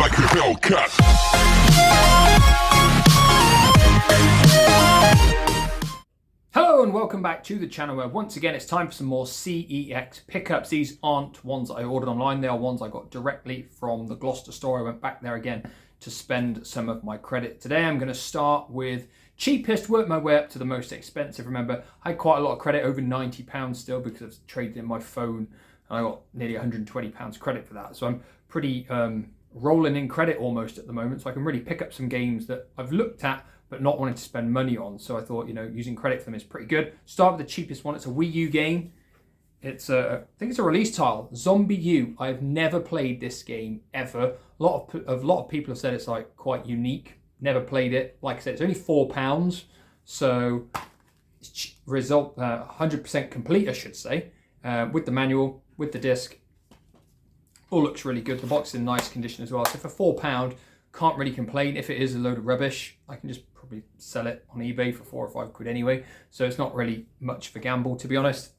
like a Hellcat. Hello and welcome back to the channel where once again it's time for some more CEX pickups. These aren't ones that I ordered online, they are ones I got directly from the Gloucester store. I went back there again to spend some of my credit. Today I'm going to start with cheapest, work my way up to the most expensive. Remember, I had quite a lot of credit, over £90 still, because I've traded in my phone and I got nearly £120 credit for that. So I'm pretty rolling in credit almost at the moment, so I can really pick up some games that I've looked at but not wanting to spend money on. So I thought, using credit for them is pretty good. Start with the cheapest one. It's a Wii U game. It's I think it's a release title, ZombiU. I've never played this game ever. A lot of people have said it's like quite unique. Never played it. Like I said, it's only £4, so it's 100% complete, I should say, with the manual, with the disc. All looks really good. The box is in nice condition as well. So for £4, can't really complain. If it is a load of rubbish, I can just probably sell it on eBay for £4 or £5 anyway. So it's not really much of a gamble, to be honest.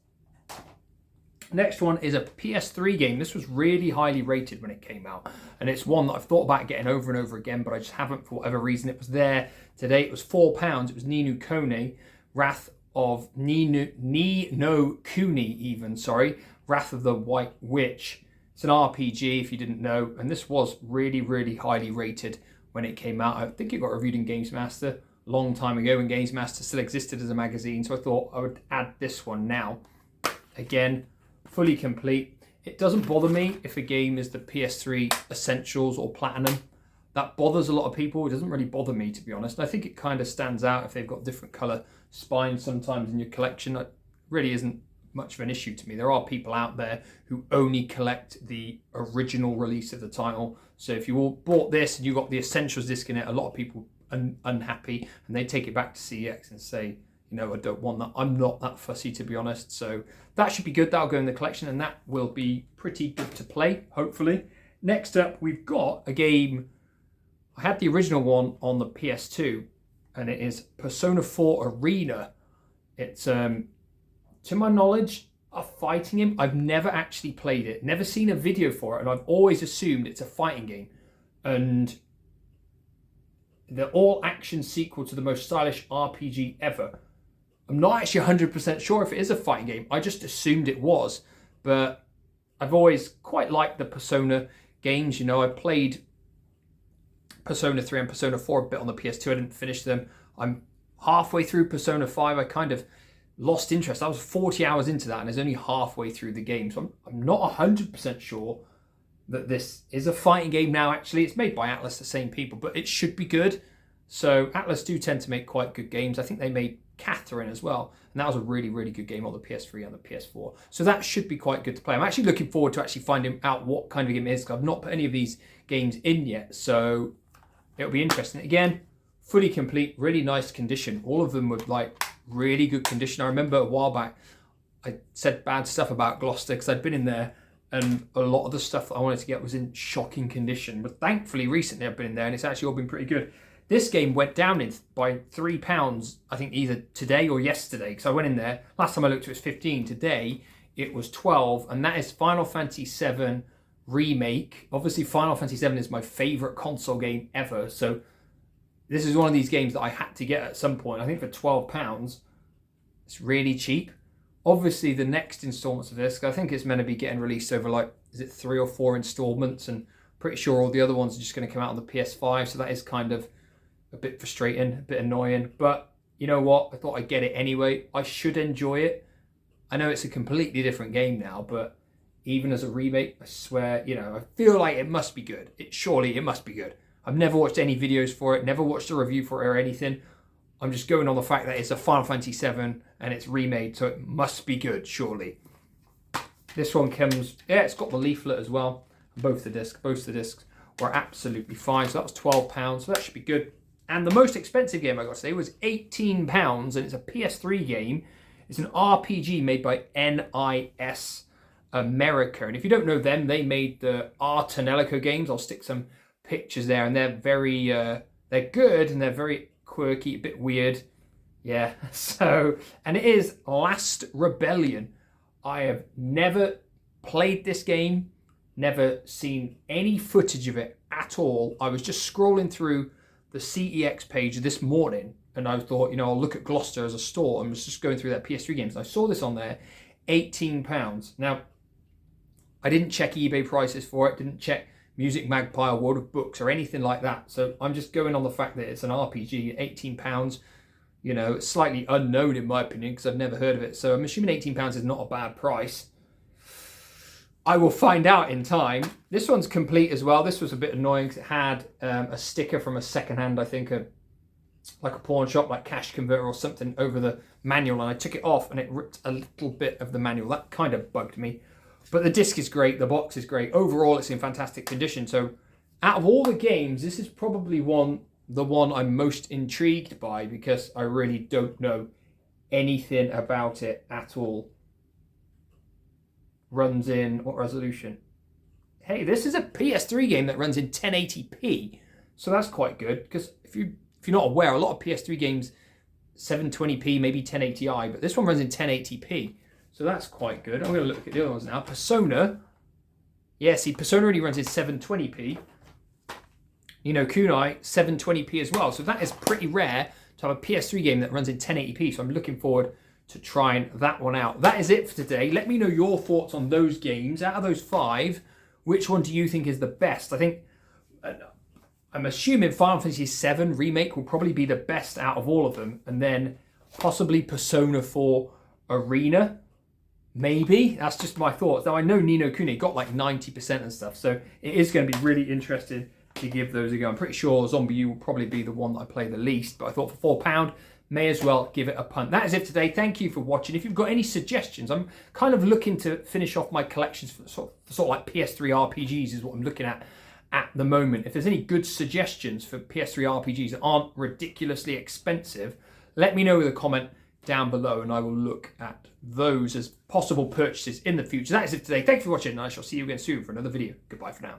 Next one is a PS3 game. This was really highly rated when it came out, and it's one that I've thought about getting over and over again, but I just haven't for whatever reason. It was there today. It was £4. It was Kuni, Wrath of Kuni, Wrath of the White Witch. It's an RPG, if you didn't know, and this was really, really highly rated when it came out. I think it got reviewed in Games Master a long time ago when Games Master still existed as a magazine, so I thought I would add this one now. Again, fully complete. It doesn't bother me if a game is the PS3 Essentials or Platinum. That bothers a lot of people. It doesn't really bother me, to be honest. I think it kind of stands out if they've got different colour spines sometimes in your collection. It really isn't much of an issue to me. There are people out there who only collect the original release of the title. So if you all bought this and you got the Essentials disc in it, a lot of people are unhappy and they take it back to CEX and say, I don't want that. I'm not that fussy, to be honest. So that should be good. That'll go in the collection and that will be pretty good to play, hopefully. Next up, we've got a game. I had the original one on the PS2 and it is Persona 4 Arena. It's, to my knowledge, a fighting game. I've never actually played it, never seen a video for it, and I've always assumed it's a fighting game. And the all-action sequel to the most stylish RPG ever. I'm not actually 100% sure if it is a fighting game. I just assumed it was. But I've always quite liked the Persona games. I played Persona 3 and Persona 4 a bit on the PS2. I didn't finish them. I'm halfway through Persona 5. I kind of lost interest. I was 40 hours into that and it's only halfway through the game. So I'm not 100% sure that this is a fighting game now, actually. It's made by Atlas, the same people, but it should be good. So Atlas do tend to make quite good games. I think they made Catherine as well, and that was a really, really good game on the PS3 and the PS4. So that should be quite good to play. I'm actually looking forward to actually finding out what kind of game it is, because I've not put any of these games in yet. So it'll be interesting. Again, fully complete, really nice condition. All of them were like really good condition. I remember a while back I said bad stuff about Gloucester because I'd been in there and a lot of the stuff that I wanted to get was in shocking condition, but thankfully recently I've been in there and it's actually all been pretty good. This game went down by £3, I think either today or yesterday, because I went in there, last time I looked it was 15, today it was 12, and that is Final Fantasy VII Remake. Obviously Final Fantasy VII is my favourite console game ever, so this is one of these games that I had to get at some point. I think for £12, it's really cheap. Obviously, the next installments of this, I think it's meant to be getting released over is it 3 or 4 installments? And pretty sure all the other ones are just going to come out on the PS5. So that is kind of a bit frustrating, a bit annoying. But you know what? I thought I'd get it anyway. I should enjoy it. I know it's a completely different game now, but even as a remake, I swear, I feel like it must be good. Surely it must be good. I've never watched any videos for it, never watched a review for it or anything. I'm just going on the fact that it's a Final Fantasy VII and it's remade, so it must be good, surely. This one comes, it's got the leaflet as well. Both the discs were absolutely fine. So that was £12, so that should be good. And the most expensive game, I got to say, was £18, and it's a PS3 game. It's an RPG made by NIS America. And if you don't know them, they made the Artanelico games. I'll stick some pictures there, and they're very, they're good, and they're very quirky, a bit weird. Yeah, so, and it is Last Rebellion. I have never played this game, never seen any footage of it at all. I was just scrolling through the CEX page this morning, and I thought, you know, I'll look at Gloucester as a store, and was just going through their PS3 games. And I saw this on there, £18. Now, I didn't check eBay prices for it, didn't check Music Magpie or World of Books or anything like that. So I'm just going on the fact that it's an RPG, £18, you know, slightly unknown in my opinion because I've never heard of it. So I'm assuming £18 is not a bad price. I will find out in time. This one's complete as well. This was a bit annoying because it had a sticker from a secondhand, I think, like a pawn shop, like Cash Converter or something over the manual, and I took it off and it ripped a little bit of the manual. That kind of bugged me. But the disc is great, the box is great. Overall, it's in fantastic condition. So out of all the games, this is probably the one I'm most intrigued by because I really don't know anything about it at all. Runs in, what resolution? Hey, this is a PS3 game that runs in 1080p. So that's quite good because if you're not aware, a lot of PS3 games 720p, maybe 1080i, but this one runs in 1080p. So that's quite good. I'm going to look at the other ones now. Persona. Yeah, see, Persona only runs in 720p. You know, Kuni, 720p as well. So that is pretty rare to have a PS3 game that runs in 1080p. So I'm looking forward to trying that one out. That is it for today. Let me know your thoughts on those games. Out of those 5, which one do you think is the best? I think, I'm assuming Final Fantasy VII Remake will probably be the best out of all of them. And then possibly Persona 4 Arena. Maybe. That's just my thoughts. Now, I know Ni no Kuni got like 90% and stuff, so it is going to be really interesting to give those a go. I'm pretty sure ZombiU will probably be the one that I play the least, but I thought for £4, may as well give it a punt. That is it today. Thank you for watching. If you've got any suggestions, I'm kind of looking to finish off my collections for sort of like PS3 RPGs is what I'm looking at the moment. If there's any good suggestions for PS3 RPGs that aren't ridiculously expensive, let me know with a comment down below and I will look at those as possible purchases in the future. That is it today. Thank you for watching and I shall see you again soon for another video. Goodbye for now.